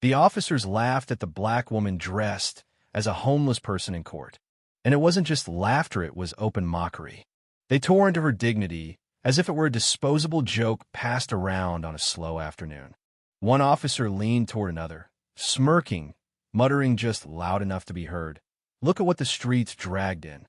The officers laughed at the black woman dressed as a homeless person in court. And it wasn't just laughter, it was open mockery. They tore into her dignity as if it were a disposable joke passed around on a slow afternoon. One officer leaned toward another, smirking, muttering just loud enough to be heard, "Look at what the streets dragged in.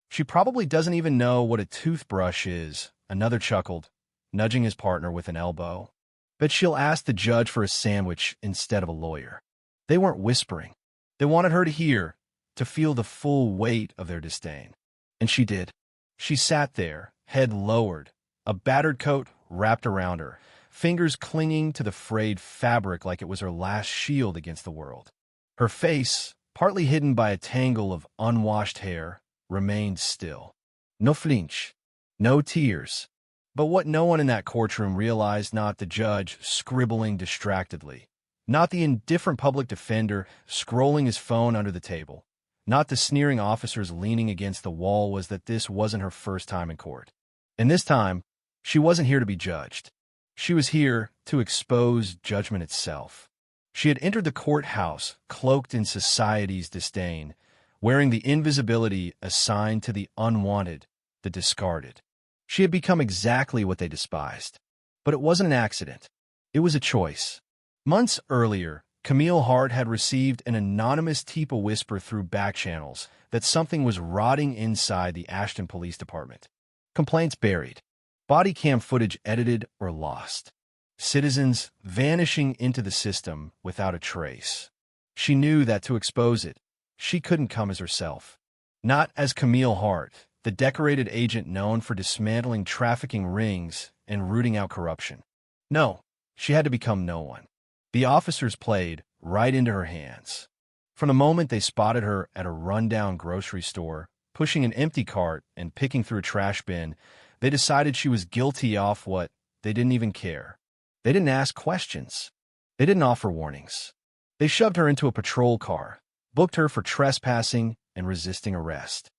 She probably doesn't even know what a toothbrush is." Another chuckled, nudging his partner with an elbow. "Bet she'll ask the judge for a sandwich instead of a lawyer." They weren't whispering. They wanted her to hear, to feel the full weight of their disdain. And she did. She sat there, head lowered, a battered coat wrapped around her, fingers clinging to the frayed fabric like it was her last shield against the world. Her face, partly hidden by a tangle of unwashed hair, remained still. No flinch, no tears. But what no one in that courtroom realized, not the judge scribbling distractedly, not the indifferent public defender scrolling his phone under the table, not the sneering officers leaning against the wall, was that this wasn't her first time in court. And this time, she wasn't here to be judged. She was here to expose judgment itself. She had entered the courthouse cloaked in society's disdain, wearing the invisibility assigned to the unwanted, the discarded. She had become exactly what they despised. But it wasn't an accident. It was a choice. Months earlier, Camille Hart had received an anonymous TIPA whisper through back channels that something was rotting inside the Ashton Police Department. Complaints buried. Body cam footage edited or lost. Citizens vanishing into the system without a trace. She knew that to expose it, she couldn't come as herself. Not as Camille Hart, the decorated agent known for dismantling trafficking rings and rooting out corruption. No, she had to become no one. The officers played right into her hands. From the moment they spotted her at a rundown grocery store, pushing an empty cart and picking through a trash bin, they decided she was guilty off what they didn't even care. They didn't ask questions. They didn't offer warnings. They shoved her into a patrol car, booked her for trespassing and resisting arrest.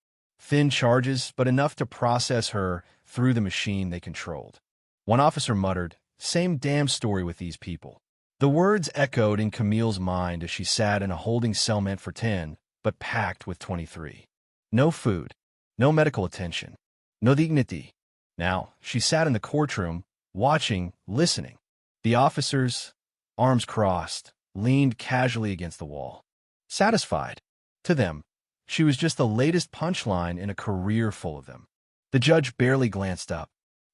Thin charges, but enough to process her through the machine they controlled. One officer muttered, "Same damn story with these people." The words echoed in Camille's mind as she sat in a holding cell meant for 10, but packed with 23. No food, no medical attention, no dignity. Now, she sat in the courtroom, watching, listening. The officers, arms crossed, leaned casually against the wall. Satisfied. To them, she was just the latest punchline in a career full of them. The judge barely glanced up.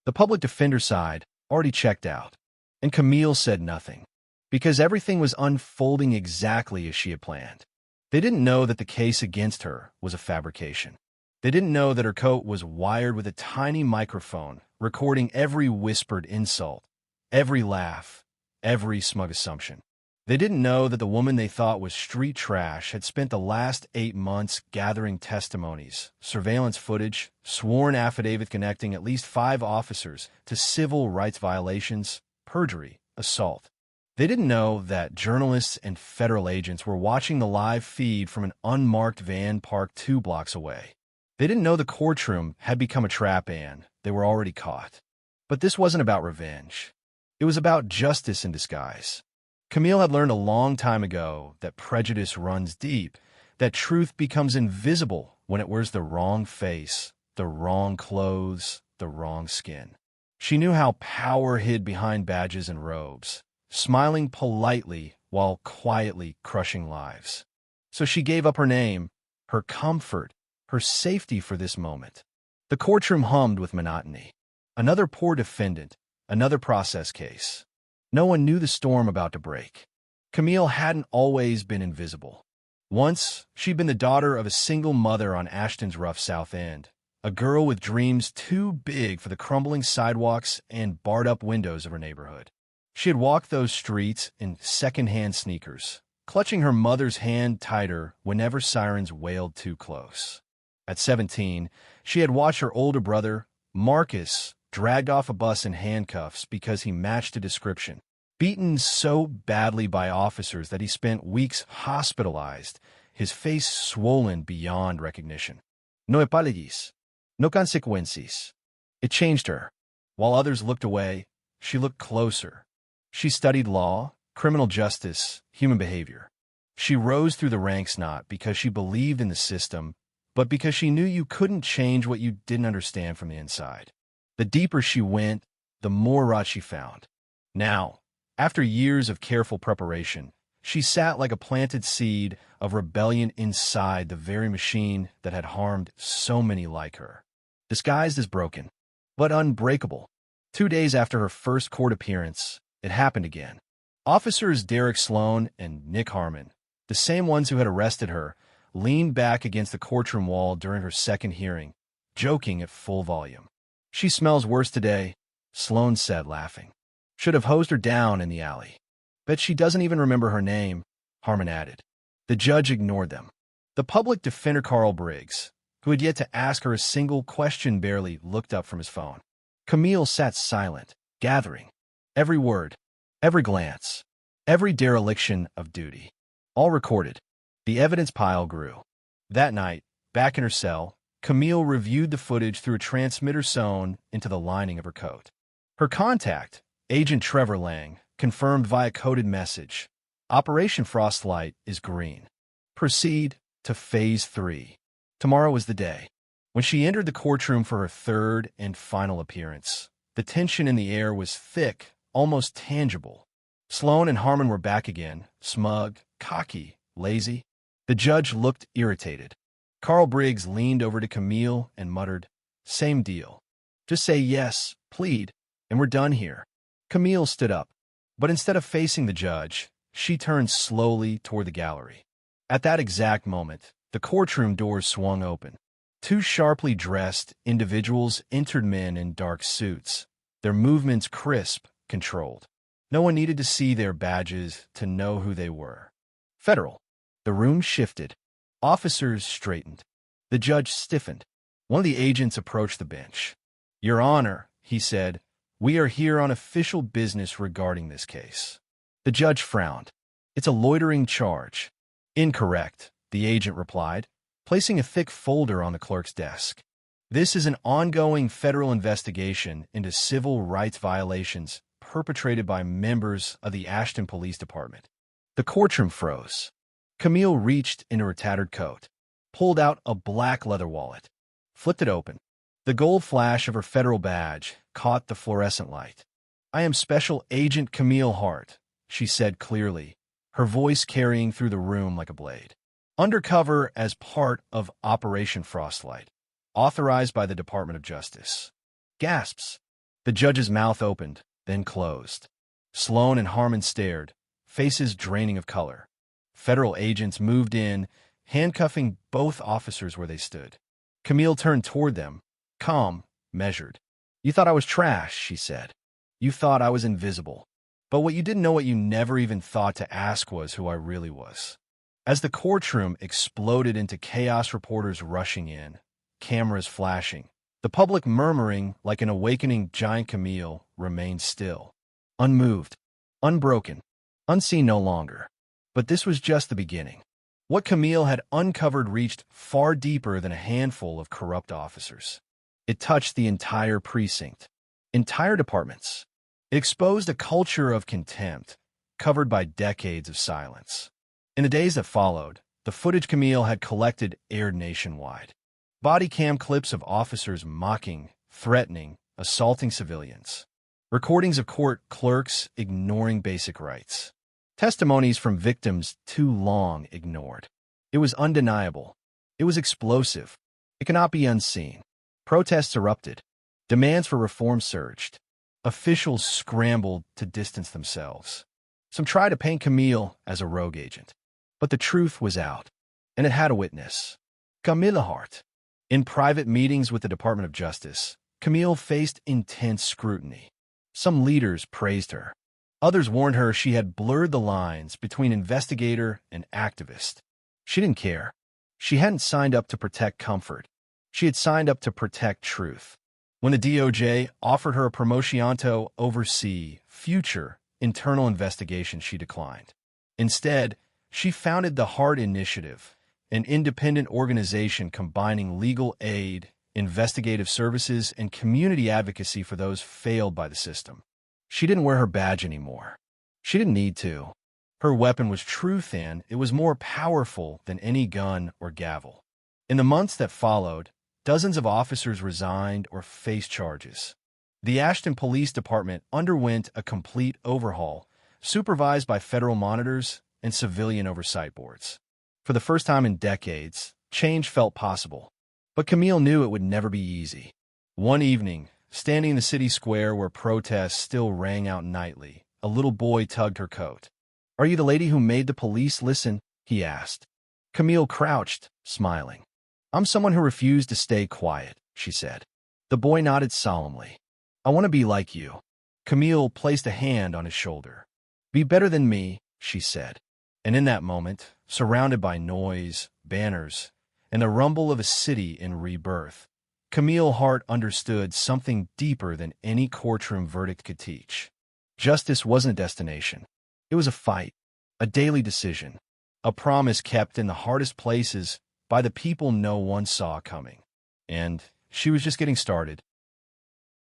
The public defender side already checked out. And Camille said nothing, because everything was unfolding exactly as she had planned. They didn't know that the case against her was a fabrication. They didn't know that her coat was wired with a tiny microphone, recording every whispered insult, every laugh, every smug assumption. They didn't know that the woman they thought was street trash had spent the last 8 months gathering testimonies, surveillance footage, sworn affidavit connecting at least 5 officers to civil rights violations, perjury, assault. They didn't know that journalists and federal agents were watching the live feed from an unmarked van parked 2 blocks away. They didn't know the courtroom had become a trap and they were already caught. But this wasn't about revenge. It was about justice in disguise. Camille had learned a long time ago that prejudice runs deep, that truth becomes invisible when it wears the wrong face, the wrong clothes, the wrong skin. She knew how power hid behind badges and robes, smiling politely while quietly crushing lives. So she gave up her name, her comfort, her safety for this moment. The courtroom hummed with monotony. Another poor defendant, another process case. No one knew the storm about to break. Camille hadn't always been invisible. Once, she'd been the daughter of a single mother on Ashton's rough South End, a girl with dreams too big for the crumbling sidewalks and barred-up windows of her neighborhood. She had walked those streets in second-hand sneakers, clutching her mother's hand tighter whenever sirens wailed too close. At 17, she had watched her older brother, Marcus, dragged off a bus in handcuffs because he matched a description, beaten so badly by officers that he spent weeks hospitalized, his face swollen beyond recognition. No apologies, no consequences. It changed her. While others looked away, she looked closer. She studied law, criminal justice, human behavior. She rose through the ranks not because she believed in the system, but because she knew you couldn't change what you didn't understand from the inside. The deeper she went, the more rot she found. Now, after years of careful preparation, she sat like a planted seed of rebellion inside the very machine that had harmed so many like her. Disguised as broken, but unbreakable. 2 days after her first court appearance, it happened again. Officers Derek Sloan and Nick Harmon, the same ones who had arrested her, leaned back against the courtroom wall during her second hearing, joking at full volume. "She smells worse today," Sloan said, laughing. "Should have hosed her down in the alley. Bet she doesn't even remember her name," Harmon added. The judge ignored them. The public defender Carl Briggs, who had yet to ask her a single question, barely looked up from his phone. Camille sat silent, gathering every word, every glance, every dereliction of duty. All recorded. The evidence pile grew. That night, back in her cell, Camille reviewed the footage through a transmitter sewn into the lining of her coat. Her contact, Agent Trevor Lang, confirmed via coded message. "Operation Frostlight is green. Proceed to Phase 3. Tomorrow was the day." When she entered the courtroom for her third and final appearance, the tension in the air was thick, almost tangible. Sloan and Harmon were back again, smug, cocky, lazy. The judge looked irritated. Carl Briggs leaned over to Camille and muttered, "Same deal. Just say yes, plead, and we're done here." Camille stood up, but instead of facing the judge, she turned slowly toward the gallery. At that exact moment, the courtroom doors swung open. 2 sharply dressed individuals entered, men in dark suits, their movements crisp, controlled. No one needed to see their badges to know who they were. Federal. The room shifted. Officers straightened. The judge stiffened. One of the agents approached the bench. "Your Honor," he said, "we are here on official business regarding this case." The judge frowned. "It's a loitering charge." "Incorrect," the agent replied, placing a thick folder on the clerk's desk. "This is an ongoing federal investigation into civil rights violations perpetrated by members of the Ashton Police Department." The courtroom froze. Camille reached into her tattered coat, pulled out a black leather wallet, flipped it open. The gold flash of her federal badge caught the fluorescent light. "I am Special Agent Camille Hart," she said clearly, her voice carrying through the room like a blade. "Undercover as part of Operation Frostlight, authorized by the Department of Justice." Gasps. The judge's mouth opened, then closed. Sloan and Harmon stared, faces draining of color. Federal agents moved in, handcuffing both officers where they stood. Camille turned toward them, calm, measured. "You thought I was trash," she said. "You thought I was invisible. But what you didn't know, what you never even thought to ask, was who I really was." As the courtroom exploded into chaos, reporters rushing in, cameras flashing, the public murmuring like an awakening giant, Camille remained still, unmoved, unbroken, unseen no longer. But this was just the beginning. What Camille had uncovered reached far deeper than a handful of corrupt officers. It touched the entire precinct, entire departments. It exposed a culture of contempt, covered by decades of silence. In the days that followed, the footage Camille had collected aired nationwide. Body cam clips of officers mocking, threatening, assaulting civilians. Recordings of court clerks ignoring basic rights. Testimonies from victims too long ignored. It was undeniable. It was explosive. It cannot be unseen. Protests erupted. Demands for reform surged. Officials scrambled to distance themselves. Some tried to paint Camille as a rogue agent. But the truth was out, and it had a witness. Camille Hart. In private meetings with the Department of Justice, Camille faced intense scrutiny. Some leaders praised her. Others warned her she had blurred the lines between investigator and activist. She didn't care. She hadn't signed up to protect comfort. She had signed up to protect truth. When the DOJ offered her a promotion to oversee future internal investigations, she declined. Instead, she founded the Hart Initiative, an independent organization combining legal aid, investigative services, and community advocacy for those failed by the system. She didn't wear her badge anymore. She didn't need to. Her weapon was truth, and it was more powerful than any gun or gavel. In the months that followed, dozens of officers resigned or faced charges. The Ashton Police Department underwent a complete overhaul, supervised by federal monitors and civilian oversight boards. For the first time in decades, change felt possible. But Camille knew it would never be easy. One evening, standing in the city square where protests still rang out nightly, a little boy tugged her coat. "Are you the lady who made the police listen?" he asked. Camille crouched, smiling. "I'm someone who refused to stay quiet," she said. The boy nodded solemnly. "I want to be like you." Camille placed a hand on his shoulder. "Be better than me," she said. And in that moment, surrounded by noise, banners, and the rumble of a city in rebirth, Camille Hart understood something deeper than any courtroom verdict could teach. Justice wasn't a destination. It was a fight, a daily decision, a promise kept in the hardest places by the people no one saw coming. And she was just getting started.